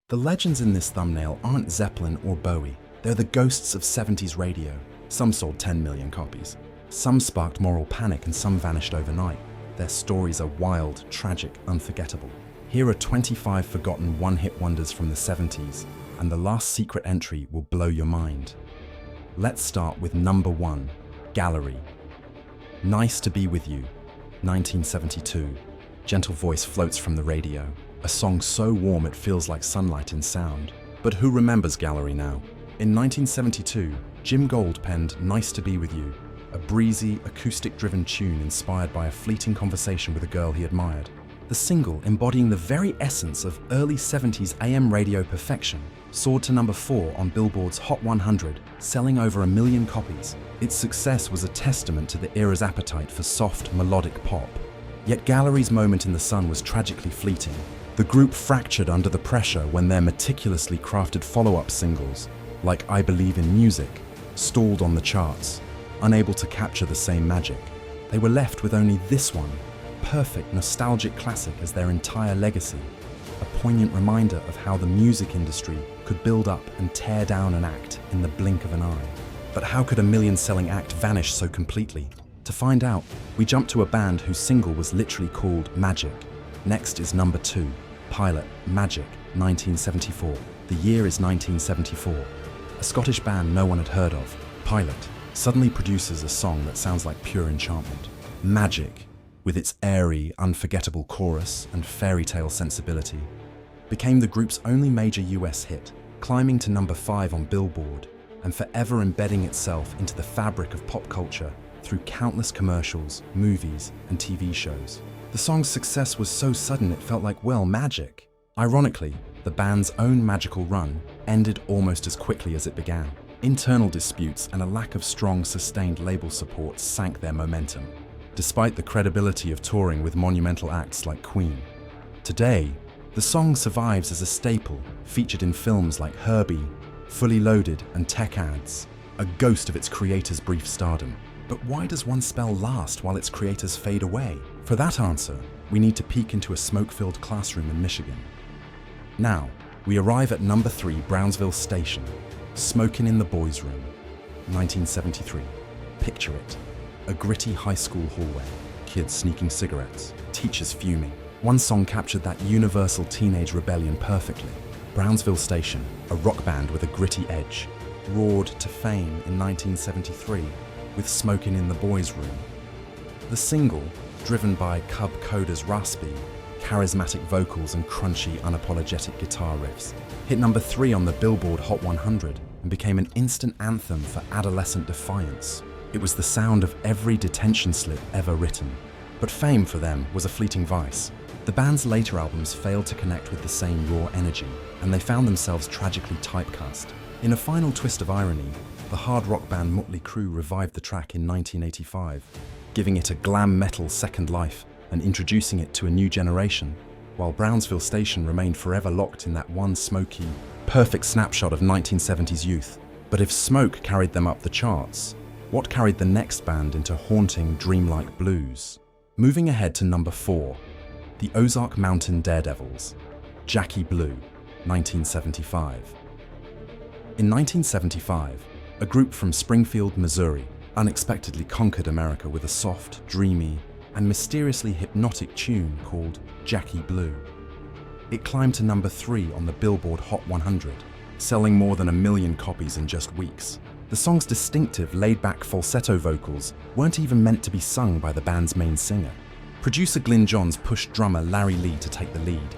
The legends in this thumbnail aren't Zeppelin or Bowie. They're the ghosts of 70s radio. Some sold 10 million copies. Some sparked moral panic and some vanished overnight. Their stories are wild, tragic, unforgettable. Here are 25 forgotten one-hit wonders from the 70s, and the last secret entry will blow your mind. Let's start with number 1, Gallery. Nice to Be With You, 1972. Gentle voice floats from the radio. A song so warm it feels like sunlight in sound. But who remembers Gallery now? In 1972, Jim Gold penned Nice to Be With You, a breezy, acoustic-driven tune inspired by a fleeting conversation with a girl he admired. The single, embodying the very essence of early 70s AM radio perfection, soared to number 4 on Billboard's Hot 100, selling over 1 million copies. Its success was a testament to the era's appetite for soft, melodic pop. Yet Gallery's moment in the sun was tragically fleeting. The group fractured under the pressure when their meticulously crafted follow-up singles, like I Believe in Music, stalled on the charts, unable to capture the same magic. They were left with only this one, perfect nostalgic classic as their entire legacy, a poignant reminder of how the music industry could build up and tear down an act in the blink of an eye. But how could a million-selling act vanish so completely? To find out, we jump to a band whose single was literally called Magic. Next is number 2, Pilot, Magic, 1974. The year is 1974. A Scottish band no one had heard of, Pilot, suddenly produces a song that sounds like pure enchantment. Magic, with its airy, unforgettable chorus and fairy tale sensibility, became the group's only major US hit, climbing to number 5 on Billboard and forever embedding itself into the fabric of pop culture through countless commercials, movies, and TV shows. The song's success was so sudden it felt like, well, magic. Ironically, the band's own magical run ended almost as quickly as it began. Internal disputes and a lack of strong, sustained label support sank their momentum, despite the credibility of touring with monumental acts like Queen. Today, the song survives as a staple, featured in films like Herbie, Fully Loaded, and Tech Ads, a ghost of its creator's brief stardom. But why does one spell last while its creators fade away? For that answer, we need to peek into a smoke-filled classroom in Michigan. Now, we arrive at number 3, Brownsville Station, Smokin' in the Boys' Room, 1973. Picture it. A gritty high school hallway, kids sneaking cigarettes, teachers fuming. One song captured that universal teenage rebellion perfectly. Brownsville Station, a rock band with a gritty edge, roared to fame in 1973 with Smokin' in the Boys' Room. The single, driven by Cub Coda's raspy, charismatic vocals and crunchy, unapologetic guitar riffs, hit number 3 on the Billboard Hot 100 and became an instant anthem for adolescent defiance. It was the sound of every detention slip ever written. But fame for them was a fleeting vice. The band's later albums failed to connect with the same raw energy, and they found themselves tragically typecast. In a final twist of irony, the hard rock band Motley Crue revived the track in 1985, giving it a glam metal second life and introducing it to a new generation, while Brownsville Station remained forever locked in that one smoky, perfect snapshot of 1970s youth. But if Smoke carried them up the charts, what carried the next band into haunting, dreamlike blues? Moving ahead to number 4, the Ozark Mountain Daredevils, Jackie Blue, 1975. In 1975, a group from Springfield, Missouri, unexpectedly conquered America with a soft, dreamy, and mysteriously hypnotic tune called Jackie Blue. It climbed to number 3 on the Billboard Hot 100, selling more than 1 million copies in just weeks. The song's distinctive, laid-back falsetto vocals weren't even meant to be sung by the band's main singer. Producer Glyn Johns pushed drummer Larry Lee to take the lead,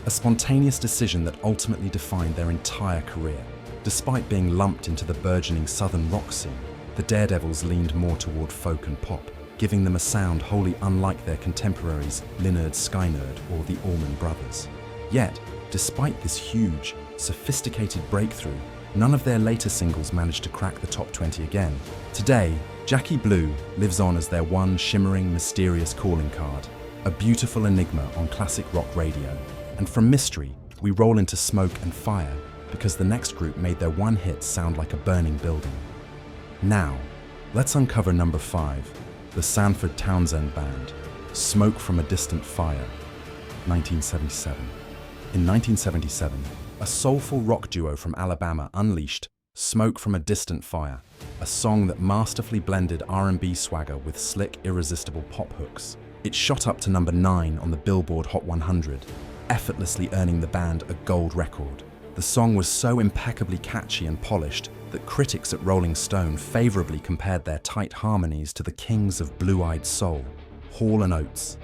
a spontaneous decision that ultimately defined their entire career. Despite being lumped into the burgeoning southern rock scene, the Daredevils leaned more toward folk and pop, giving them a sound wholly unlike their contemporaries Lynyrd Skynyrd or the Allman Brothers. Yet, despite this huge, sophisticated breakthrough, none of their later singles managed to crack the top 20 again. Today, Jackie Blue lives on as their one shimmering, mysterious calling card, a beautiful enigma on classic rock radio. And from mystery, we roll into smoke and fire, because the next group made their one hit sound like a burning building. Now, let's uncover number 5, the Sanford Townsend Band, Smoke from a Distant Fire, 1977. In 1977, A soulful rock duo from Alabama unleashed Smoke from a Distant Fire, a song that masterfully blended R&B swagger with slick, irresistible pop hooks. It shot up to number 9 on the Billboard Hot 100, effortlessly earning the band a gold record. The song was so impeccably catchy and polished that critics at Rolling Stone favorably compared their tight harmonies to the kings of blue-eyed soul, Hall & Oates.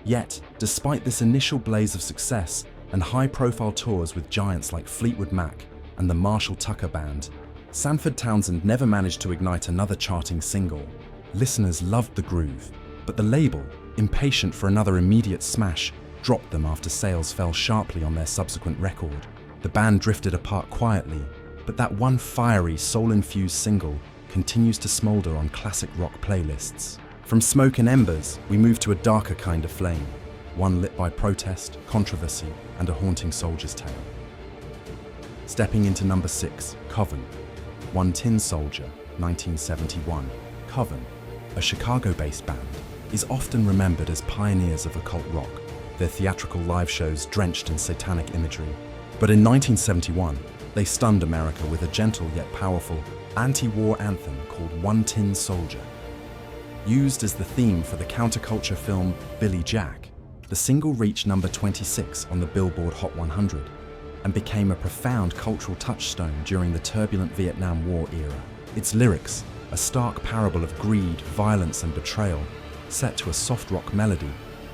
Yet, despite this initial blaze of success and high-profile tours with giants like Fleetwood Mac and the Marshall Tucker Band, Sanford Townsend never managed to ignite another charting single. Listeners loved the groove, but the label, impatient for another immediate smash, dropped them after sales fell sharply on their subsequent record. The band drifted apart quietly, but that one fiery, soul-infused single continues to smolder on classic rock playlists. From smoke and embers, we move to a darker kind of flame, one lit by protest, controversy, and a haunting soldier's tale. Stepping into number 6, Coven. One Tin Soldier, 1971. Coven, a Chicago-based band, is often remembered as pioneers of occult rock, their theatrical live shows drenched in satanic imagery. But in 1971, they stunned America with a gentle yet powerful anti-war anthem called One Tin Soldier. Used as the theme for the counterculture film Billy Jack, the single reached number 26 on the Billboard Hot 100 and became a profound cultural touchstone during the turbulent Vietnam War era. Its lyrics, a stark parable of greed, violence, and betrayal, set to a soft rock melody,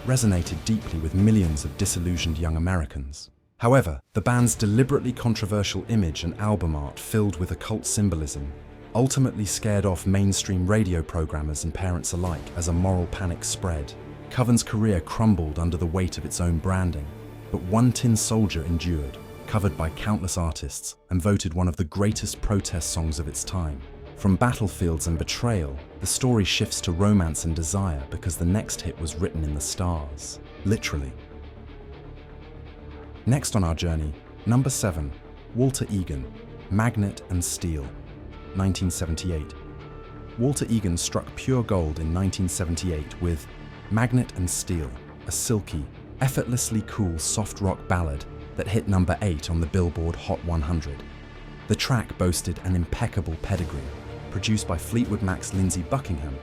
resonated deeply with millions of disillusioned young Americans. However, the band's deliberately controversial image and album art filled with occult symbolism ultimately scared off mainstream radio programmers and parents alike as a moral panic spread. Coven's career crumbled under the weight of its own branding, but One Tin Soldier endured, covered by countless artists, and voted one of the greatest protest songs of its time. From battlefields and betrayal, the story shifts to romance and desire because the next hit was written in the stars, literally. Next on our journey, number 7, Walter Egan, Magnet and Steel, 1978. Walter Egan struck pure gold in 1978 with Magnet and Steel, a silky, effortlessly cool soft rock ballad that hit number 8 on the Billboard Hot 100. The track boasted an impeccable pedigree, produced by Fleetwood Mac's Lindsey Buckingham,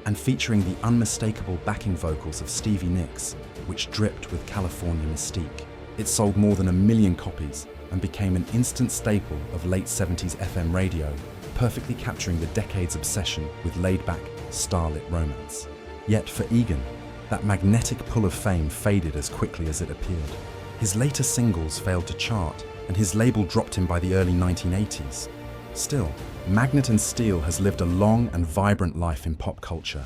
and featuring the unmistakable backing vocals of Stevie Nicks, which dripped with California mystique. It sold more than 1 million copies and became an instant staple of late 70s FM radio, perfectly capturing the decade's obsession with laid-back, starlit romance. Yet for Egan, that magnetic pull of fame faded as quickly as it appeared. His later singles failed to chart, and his label dropped him by the early 1980s. Still, Magnet and Steel has lived a long and vibrant life in pop culture,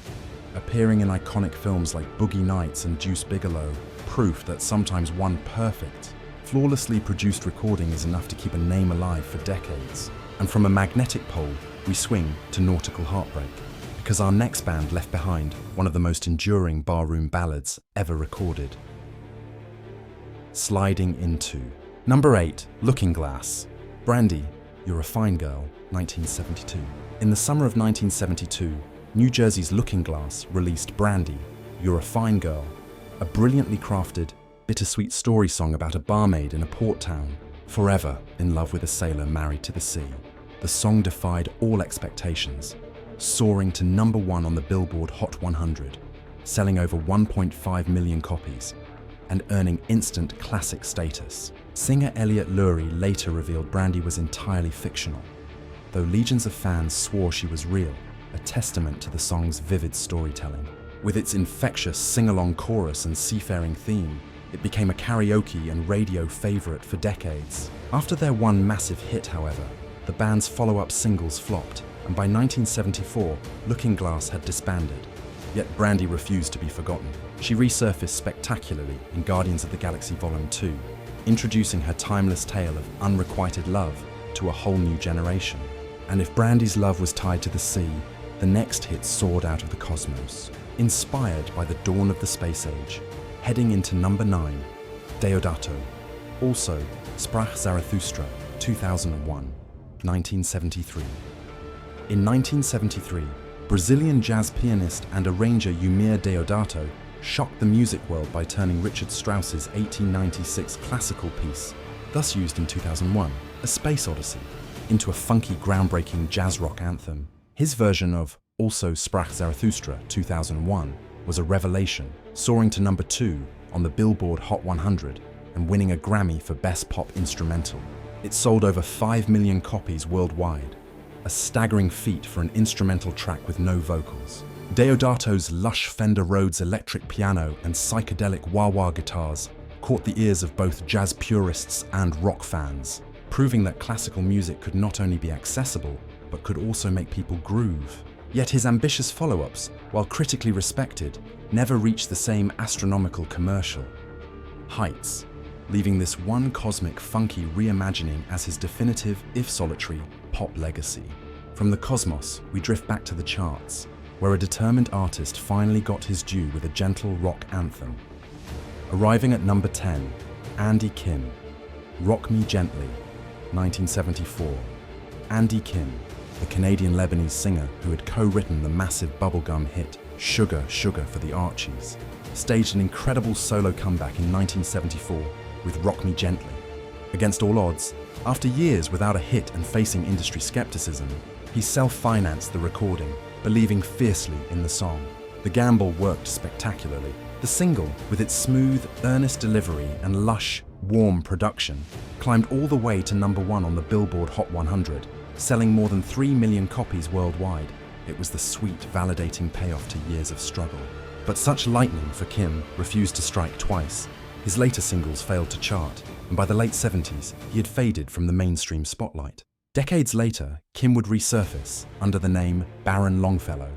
appearing in iconic films like Boogie Nights and Deuce Bigalow, proof that sometimes one perfect, flawlessly produced recording is enough to keep a name alive for decades. And from a magnetic pole, we swing to Nautical Heartbreak, because our next band left behind one of the most enduring barroom ballads ever recorded. Sliding into number 8, Looking Glass. Brandy, You're a Fine Girl, 1972. In the summer of 1972, New Jersey's Looking Glass released Brandy, You're a Fine Girl, a brilliantly crafted, bittersweet story song about a barmaid in a port town, forever in love with a sailor married to the sea. The song defied all expectations, soaring to number 1 on the Billboard Hot 100, selling over 1.5 million copies, and earning instant classic status. Singer Elliot Louie later revealed Brandy was entirely fictional, though legions of fans swore she was real, a testament to the song's vivid storytelling. With its infectious sing-along chorus and seafaring theme, it became a karaoke and radio favorite for decades. After their one massive hit, however, the band's follow-up singles flopped, and by 1974, Looking Glass had disbanded. Yet Brandy refused to be forgotten. She resurfaced spectacularly in Guardians of the Galaxy Volume 2, introducing her timeless tale of unrequited love to a whole new generation. And if Brandy's love was tied to the sea, the next hit soared out of the cosmos. Inspired by the dawn of the space age, heading into number 9, Deodato. Also, Sprach Zarathustra, 2001, 1973. In 1973, Brazilian jazz pianist and arranger Eumir Deodato shocked the music world by turning Richard Strauss's 1896 classical piece, thus used in 2001, A Space Odyssey, into a funky, groundbreaking jazz rock anthem. His version of Also Sprach Zarathustra 2001 was a revelation, soaring to number 2 on the Billboard Hot 100 and winning a Grammy for Best Pop Instrumental. It sold over 5 million copies worldwide, a staggering feat for an instrumental track with no vocals. Deodato's lush Fender Rhodes electric piano and psychedelic wah-wah guitars caught the ears of both jazz purists and rock fans, proving that classical music could not only be accessible, but could also make people groove. Yet his ambitious follow-ups, while critically respected, never reached the same astronomical commercial heights, leaving this one cosmic, funky reimagining as his definitive, if solitary, pop legacy. From the cosmos, we drift back to the charts, where a determined artist finally got his due with a gentle rock anthem. Arriving at number 10, Andy Kim, Rock Me Gently, 1974. Andy Kim, the Canadian-Lebanese singer who had co-written the massive bubblegum hit Sugar, Sugar for the Archies, staged an incredible solo comeback in 1974 with Rock Me Gently. Against all odds, after years without a hit and facing industry skepticism, he self-financed the recording, believing fiercely in the song. The gamble worked spectacularly. The single, with its smooth, earnest delivery and lush, warm production, climbed all the way to number 1 on the Billboard Hot 100, selling more than 3 million copies worldwide. It was the sweet, validating payoff to years of struggle. But such lightning for Kim refused to strike twice. His later singles failed to chart, and by the late 70s, he had faded from the mainstream spotlight. Decades later, Kim would resurface under the name Baron Longfellow,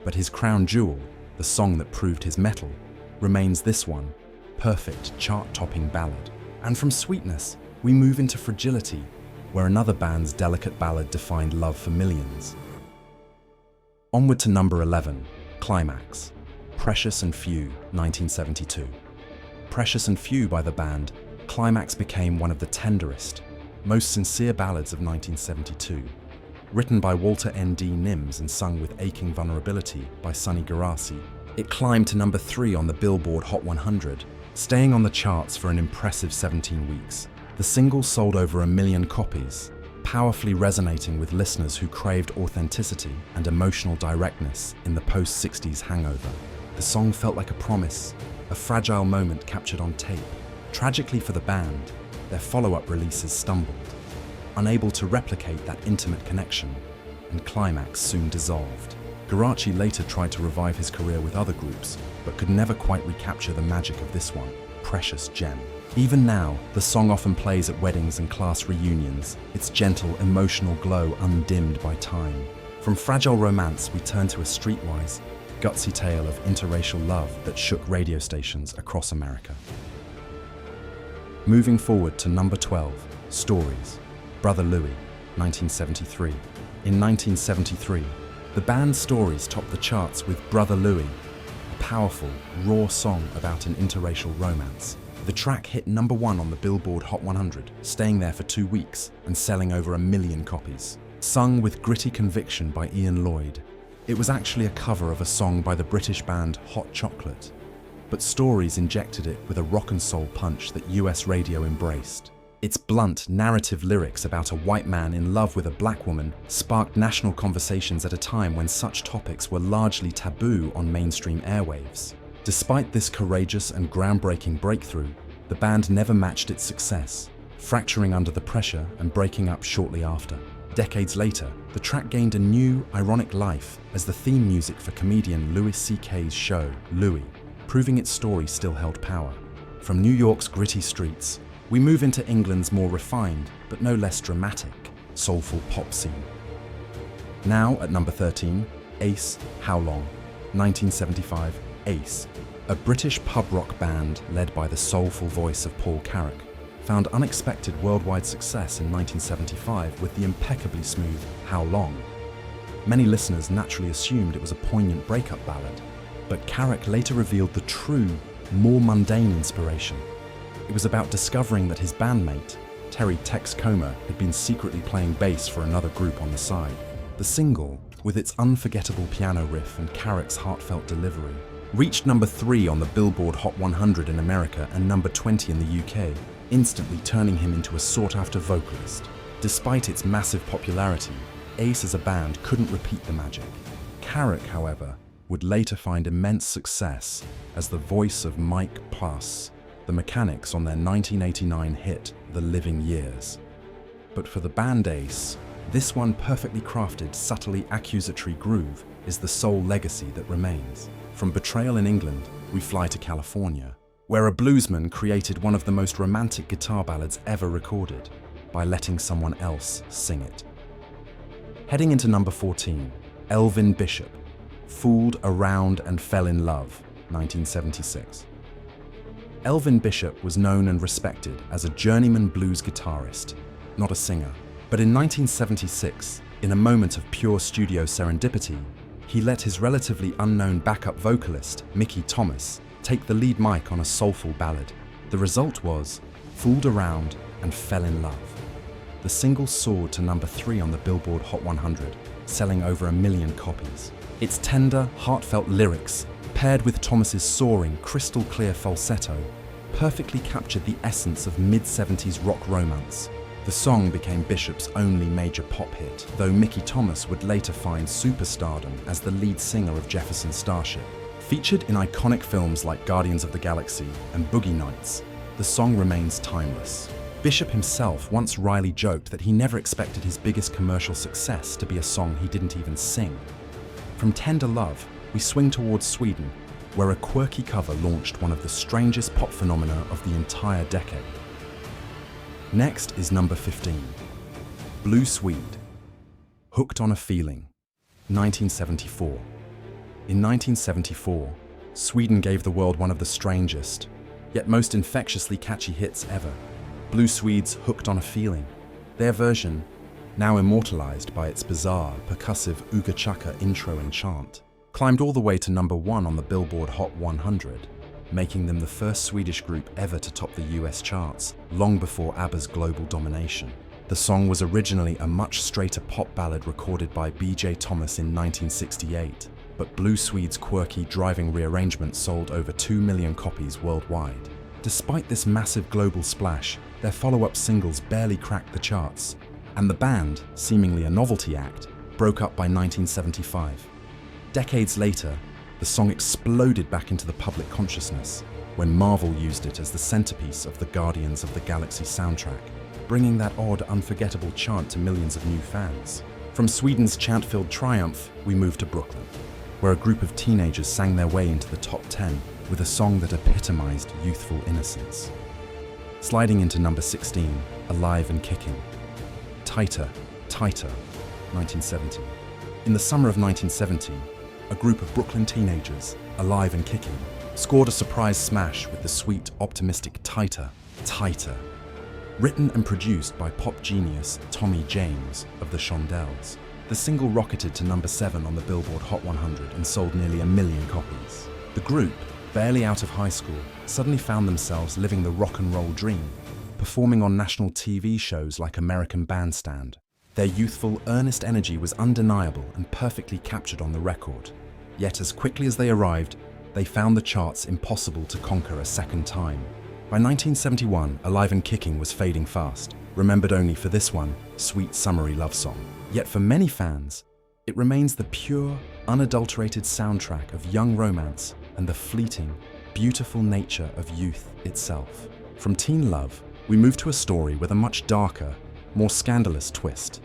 but his crown jewel, the song that proved his mettle, remains this one, perfect chart-topping ballad. And from sweetness, we move into fragility, where another band's delicate ballad defined love for millions. Onward to number 11, Climax, Precious and Few, 1972. Precious and Few by the band, Climax became one of the tenderest, most sincere ballads of 1972. Written by Walter N.D. Nims and sung with aching vulnerability by Sonny Garassi, it climbed to number 3 on the Billboard Hot 100, staying on the charts for an impressive 17 weeks. The single sold over 1 million copies, powerfully resonating with listeners who craved authenticity and emotional directness in the post-60s hangover. The song felt like a promise, a fragile moment captured on tape. Tragically for the band, their follow-up releases stumbled, unable to replicate that intimate connection, and Climax soon dissolved. Garassi later tried to revive his career with other groups, but could never quite recapture the magic of this one, precious gem. Even now, the song often plays at weddings and class reunions, its gentle, emotional glow undimmed by time. From fragile romance, we turn to a streetwise, gutsy tale of interracial love that shook radio stations across America. Moving forward to number 12, Stories, Brother Louie, 1973. In 1973, the band's Stories topped the charts with Brother Louie, a powerful, raw song about an interracial romance. The track hit number 1 on the Billboard Hot 100, staying there for 2 weeks and selling over 1 million copies. Sung with gritty conviction by Ian Lloyd, it was actually a cover of a song by the British band Hot Chocolate, but Stories injected it with a rock and soul punch that US radio embraced. Its blunt, narrative lyrics about a white man in love with a black woman sparked national conversations at a time when such topics were largely taboo on mainstream airwaves. Despite this courageous and groundbreaking breakthrough, the band never matched its success, fracturing under the pressure and breaking up shortly after. Decades later, the track gained a new, ironic life as the theme music for comedian Louis C.K.'s show, Louie, proving its story still held power. From New York's gritty streets, we move into England's more refined, but no less dramatic, soulful pop scene. Now at number 13, Ace, How Long, 1975, Ace, a British pub rock band led by the soulful voice of Paul Carrack, found unexpected worldwide success in 1975 with the impeccably smooth How Long. Many listeners naturally assumed it was a poignant breakup ballad, but Carrack later revealed the true, more mundane inspiration. It was about discovering that his bandmate, Terry Tex Comer, had been secretly playing bass for another group on the side. The single, with its unforgettable piano riff and Carrack's heartfelt delivery, reached number 3 on the Billboard Hot 100 in America and number 20 in the UK, instantly turning him into a sought-after vocalist. Despite its massive popularity, Ace as a band couldn't repeat the magic. Carrick, however, would later find immense success as the voice of Mike Plus, the Mechanics on their 1989 hit, The Living Years. But for the band Ace, this one perfectly crafted, subtly accusatory groove is the sole legacy that remains. From Betrayal in England, we fly to California, where a bluesman created one of the most romantic guitar ballads ever recorded by letting someone else sing it. Heading into number 14, Elvin Bishop, Fooled Around and Fell in Love, 1976. Elvin Bishop was known and respected as a journeyman blues guitarist, not a singer. But in 1976, in a moment of pure studio serendipity, he let his relatively unknown backup vocalist, Mickey Thomas, take the lead mic on a soulful ballad. The result was Fooled Around and Fell in Love. The single soared to number 3 on the Billboard Hot 100, selling over 1 million copies. Its tender, heartfelt lyrics, paired with Thomas's soaring, crystal-clear falsetto, perfectly captured the essence of mid-70s rock romance. The song became Bishop's only major pop hit, though Mickey Thomas would later find superstardom as the lead singer of Jefferson Starship. Featured in iconic films like Guardians of the Galaxy and Boogie Nights, the song remains timeless. Bishop himself once wryly joked that he never expected his biggest commercial success to be a song he didn't even sing. From Tender Love, we swing towards Sweden, where a quirky cover launched one of the strangest pop phenomena of the entire decade. Next is number 15, Blue Swede, Hooked on a Feeling, 1974. In 1974, Sweden gave the world one of the strangest, yet most infectiously catchy hits ever, Blue Swede's Hooked on a Feeling. Their version, now immortalized by its bizarre, percussive Ooga Chaka intro and chant, climbed all the way to number 1 on the Billboard Hot 100, making them the first Swedish group ever to top the US charts, long before ABBA's global domination. The song was originally a much straighter pop ballad recorded by B.J. Thomas in 1968, but Blue Swede's quirky, driving rearrangement sold over 2 million copies worldwide. Despite this massive global splash, their follow-up singles barely cracked the charts, and the band, seemingly a novelty act, broke up by 1975. Decades later, the song exploded back into the public consciousness when Marvel used it as the centerpiece of the Guardians of the Galaxy soundtrack, bringing that odd, unforgettable chant to millions of new fans. From Sweden's chant-filled triumph, we move to Brooklyn, where a group of teenagers sang their way into the top 10 with a song that epitomized youthful innocence. Sliding into number 16, Alive and Kicking, Tighter, Tighter, 1970. In the summer of 1970, a group of Brooklyn teenagers, alive and kicking, scored a surprise smash with the sweet, optimistic Tighter, Tighter. Written and produced by pop genius Tommy James of the Shondells, the single rocketed to number 7 on the Billboard Hot 100 and sold nearly 1 million copies. The group, barely out of high school, suddenly found themselves living the rock and roll dream, performing on national TV shows like American Bandstand. Their youthful, earnest energy was undeniable and perfectly captured on the record. Yet as quickly as they arrived, they found the charts impossible to conquer a second time. By 1971, Alive and Kicking was fading fast, remembered only for this one, sweet summery love song. Yet for many fans, it remains the pure, unadulterated soundtrack of young romance and the fleeting, beautiful nature of youth itself. From teen love, we move to a story with a much darker, more scandalous twist.